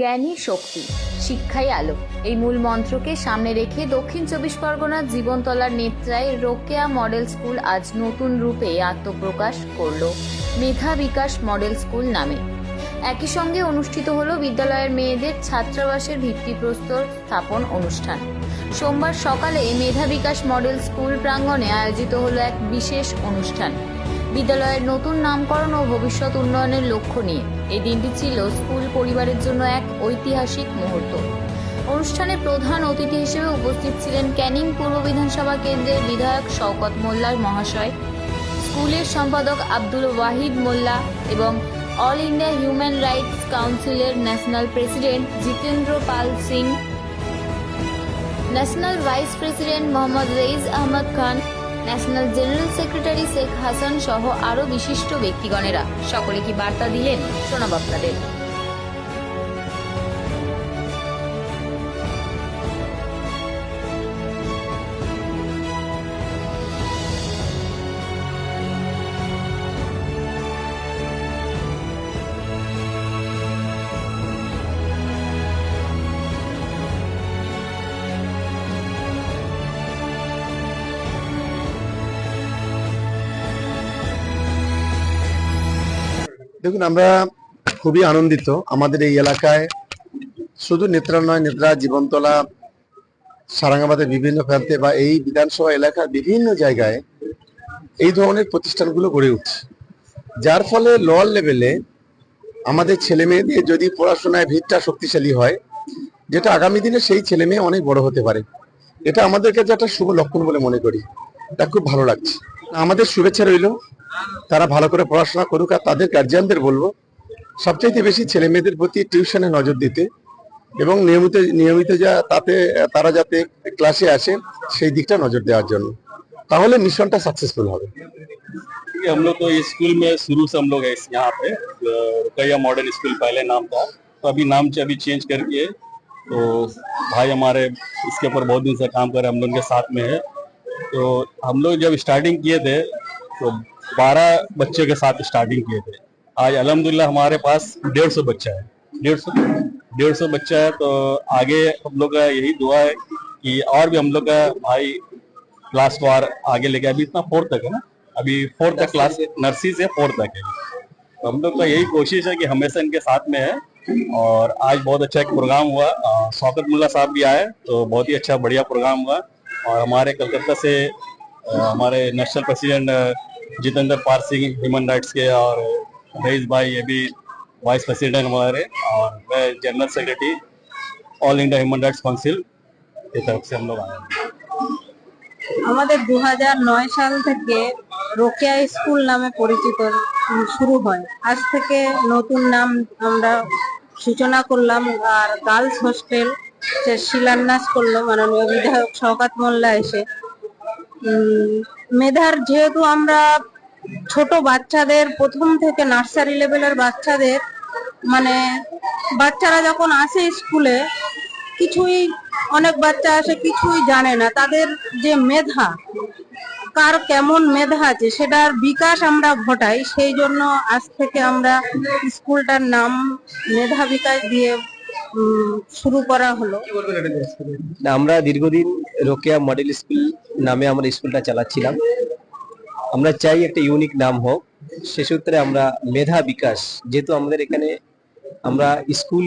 জ্ঞানী শক্তি, শিক্ষাই আলো এই মূল মন্ত্রকে সামনে রেখে দক্ষিণ চব্বিশ পরগনার জীবনতলার নেত্রায় রোকেয়া মডেল স্কুল আজ নতুন রূপে আত্মপ্রকাশ করল মেধা বিকাশ মডেল স্কুল নামে। একই সঙ্গে অনুষ্ঠিত হলো বিদ্যালয়ের মেয়েদের ছাত্রাবাসের ভিত্তিপ্রস্তর স্থাপন অনুষ্ঠান। সোমবার সকালে মেধা বিকাশ মডেল স্কুল প্রাঙ্গণে আয়োজিত হলো এক বিশেষ অনুষ্ঠান। বিদ্যালয়ের নতুন নামকরণ ও ভবিষ্যৎ উন্নয়নের লক্ষ্য নিয়ে এই দিনটি ছিল স্কুল পরিবারের জন্য এক ঐতিহাসিক মুহূর্ত। অনুষ্ঠানে প্রধান অতিথি হিসেবে উপস্থিত ছিলেন ক্যানিং পূর্ব বিধানসভা কেন্দ্রের বিধায়ক শওকত মোল্লা মহাশয়, স্কুলের সম্পাদক আব্দুল ওয়াহিদ মোল্লা এবং অল ইন্ডিয়া হিউম্যান রাইটস কাউন্সিলের national president Jitendra Pal Singh, national vice president Mohammad Raiz Ahmad Khan, national general secretary Sheikh Hasan সহ আরও বিশিষ্ট ব্যক্তিগণেরা। সকলে কি বার্তা দিলেন শোনাব আপনাদের। দেখুন, আমরা খুবই আনন্দিত। আমাদের এই এলাকায় শুধু নেত্রা নয়, নেত্রা, জীবনতলা, সারাঙ্গাবাদের বিভিন্ন প্রান্তে বা এই বিধানসভা এলাকার বিভিন্ন জায়গায় এই ধরনের প্রতিষ্ঠানগুলো গড়ে উঠছে, যার ফলে লোয়ার লেভেলে আমাদের ছেলে মেয়েদের যদি পড়াশোনায় ভিতটা শক্তিশালী হয়, যেটা আগামী দিনে সেই ছেলে মেয়ে অনেক বড় হতে পারে, এটা আমাদের কাছে একটা শুভ লক্ষণ বলে মনে করি। এটা খুব ভালো লাগছে। আমাদের শুভেচ্ছা রইল, তারা ভালো করে পড়াশোনা করুক। আর তাদের গার্জিয়ানদের বলবো সবচাইতে বেশি ছেলে মেয়েদের প্রতি টিউশনে নজর দিতে এবং নিয়মিত তারা যাতে ক্লাসে আসে সেই দিকটা নজর দেওয়ার জন্য, তাহলে মিশনটা সাকসেসফুল হবে। हम लोग तो स्कूल में शुरू से हम लोग है यहाँ पे रुकैया मॉडल स्कूल पहले नाम था, तो अभी नाम अभी चेंज करके तो भाई हमारे इसके ऊपर बहुत दिन से काम कर रहे हैं, हम लोग के साथ में है। तो हम लोग जब स्टार्टिंग किए थे तो 12 बच्चे के साथ स्टार्टिंग किए थे। आज अल्हम्दुलिल्लाह हमारे पास 150 बच्चा है, 150 बच्चा है। तो आगे हम लोग का यही दुआ है कि और भी हम लोग का भाई क्लास को और आगे लेके, अभी इतना 4 तक है ना, अभी 4 तक क्लास, नर्सरी से 4 तक है। तो हम लोग का यही कोशिश है कि हमेशा इनके साथ में है। और आज बहुत अच्छा एक प्रोग्राम हुआ, शौकत मुल्ला साहब भी आए, तो बहुत ही अच्छा बढ़िया प्रोग्राम हुआ। और हमारे कलकत्ता से हमारे national president Jitendra Pal Singh human rights के, और रईस भाई ये भी वाइस प्रेसिडेंट हमारे, और मैं general secretary all India human rights council की तरफ से हम लोग आए हैं। আমাদের 2009 সাল থেকে রোকেয়া স্কুল নামে পরিচিত শুরু হয়। আজ থেকে নতুন নাম আমরা সূচনা করলাম, আর গার্লস হোস্টেল শিলান্যাস করলো মাননীয় বিধায়ক শওকত মোল্লা এসে। মেধার যেহেতু আমরা ছোট বাচ্চাদের প্রথম থেকে নার্সারি লেভেলের বাচ্চাদের, মানে বাচ্চারা যখন আসে স্কুলে, কিছুই অনেক বাচ্চা আসে কিছুই জানে না, তাদের যে মেধা, কার কেমন মেধা আছে সেটার বিকাশ আমরা ঘটাই। সেই জন্য আজ থেকে আমরা স্কুলটার নাম মেধা বিকাশ দিয়ে শুরু করা হলো। আমরা দীর্ঘদিন রোকেয়া মডেল স্কুল নামে আমরা স্কুলটা চালাচ্ছিলাম। আমরা চাই একটা ইউনিক নাম হোক, সে সূত্রে আমরা মেধা বিকাশ, যেহেতু আমাদের এখানে আমরা স্কুল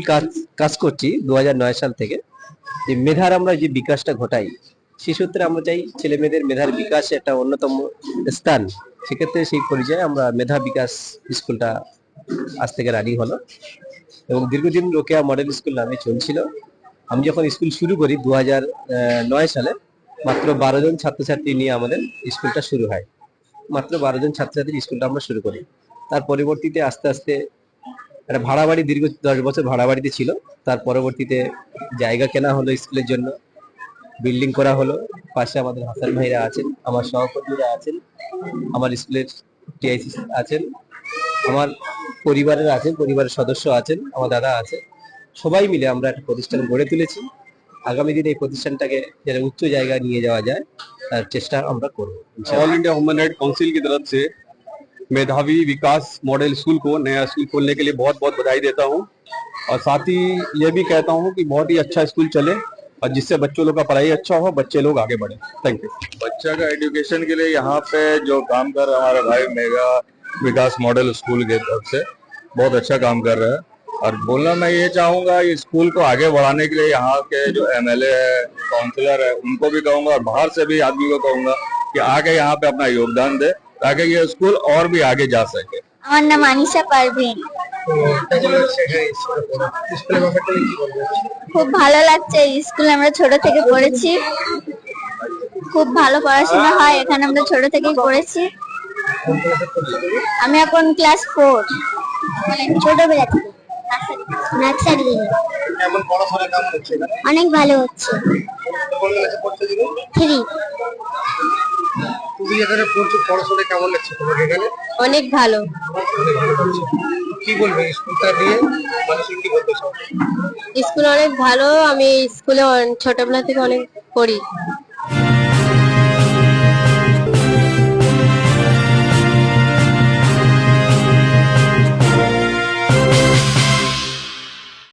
কাজ করছি 2009 সাল থেকে, যে মেধার আমরা যে বিকাশটা ঘটাই, সে সূত্রে আমরা চাই ছেলে মেয়েদের মেধার বিকাশ একটা অন্যতম স্থান। সেক্ষেত্রে সেই পর্যায়ে আমরা মেধা বিকাশ স্কুলটা আজ থেকে রানিং হলো এবং দীর্ঘদিন রোকেয়া মডেল স্কুল নামে চলছিল। আমি যখন স্কুল শুরু করি 2009 সালে, মাত্র 12 জন ছাত্রছাত্রী নিয়ে আমাদের স্কুলটা শুরু হয়। মাত্র 12 জন ছাত্রছাত্রীর স্কুলটা আমরা শুরু করি। তার পরবর্তীতে আস্তে আস্তে একটা ভাড়া বাড়ি, দীর্ঘ 10 বছর ভাড়া বাড়িতে ছিল। তার পরবর্তীতে জায়গা কেনা হলো স্কুলের জন্য, বিল্ডিং করা হলো। পাশে আমাদের হাসান ভাইরা আছেন, আমার সহকর্মীরা আছেন, আমার স্কুলের টিআইসি আছেন, আমার পরিবারের সদস্য আছেন, আমার দাদা আছে। সবাই মিলে আমরা একটা প্রতিষ্ঠান গড়ে তুলেছি। আগামী দিনে এই প্রতিষ্ঠানটাকে যারা উচ্চ জায়গায় নিয়ে যাওয়া যায় তার চেষ্টা আমরা করব। All India human right council की तरफ से मेधावी विकास मॉडल स्कूल को, नया स्कूल खोलने के लिए बहुत बहुत बधाई देता हूं। और साथ ही ये भी कहता हूँ कि बहुत ही अच्छा स्कूल चले और जिससे बच्चों लोग का पढ़ाई अच्छा हो, बच्चे लोग आगे बढ़े। Thank you. बच्चा का एजुकेशन के लिए यहाँ पे जो काम कर रहा है हमारा भाई मेगा विकास मॉडल स्कूल के तरफ से बहुत अच्छा काम कर रहा है। और बोलना मैं ये चाहूंगा इस स्कूल को आगे बढ़ाने के लिए यहाँ के जो एमएलए है, काउंसलर है, उनको भी कहूंगा और बाहर से भी आदमी को कहूंगा कि आके यहाँ पे अपना योगदान दे ताकि ये स्कूल और भी आगे जा सके। আমার নাম আনিশা পারভিন। খুব ভালো লাগছে, স্কুলে আমরা ছোট থেকে পড়েছি, খুব ভালো পড়াশোনা হয় এখানে, আমরা ছোট থেকেই পড়েছি। আমি এখন ক্লাস 4, ছোটবেলা থেকে নার্সারি। অনেক ভালো হচ্ছে। 3 তুমি এখানে পড়ছো, পড়াশোনা কেমন লাগছে তোমার এখানে? অনেক ভালো। কি বলবে স্কুলটা নিয়ে, মানুষ কি বলতে চাও? স্কুল অনেক ভালো, আমি স্কুলে ছোটবেলা থেকে অনেক পড়ি।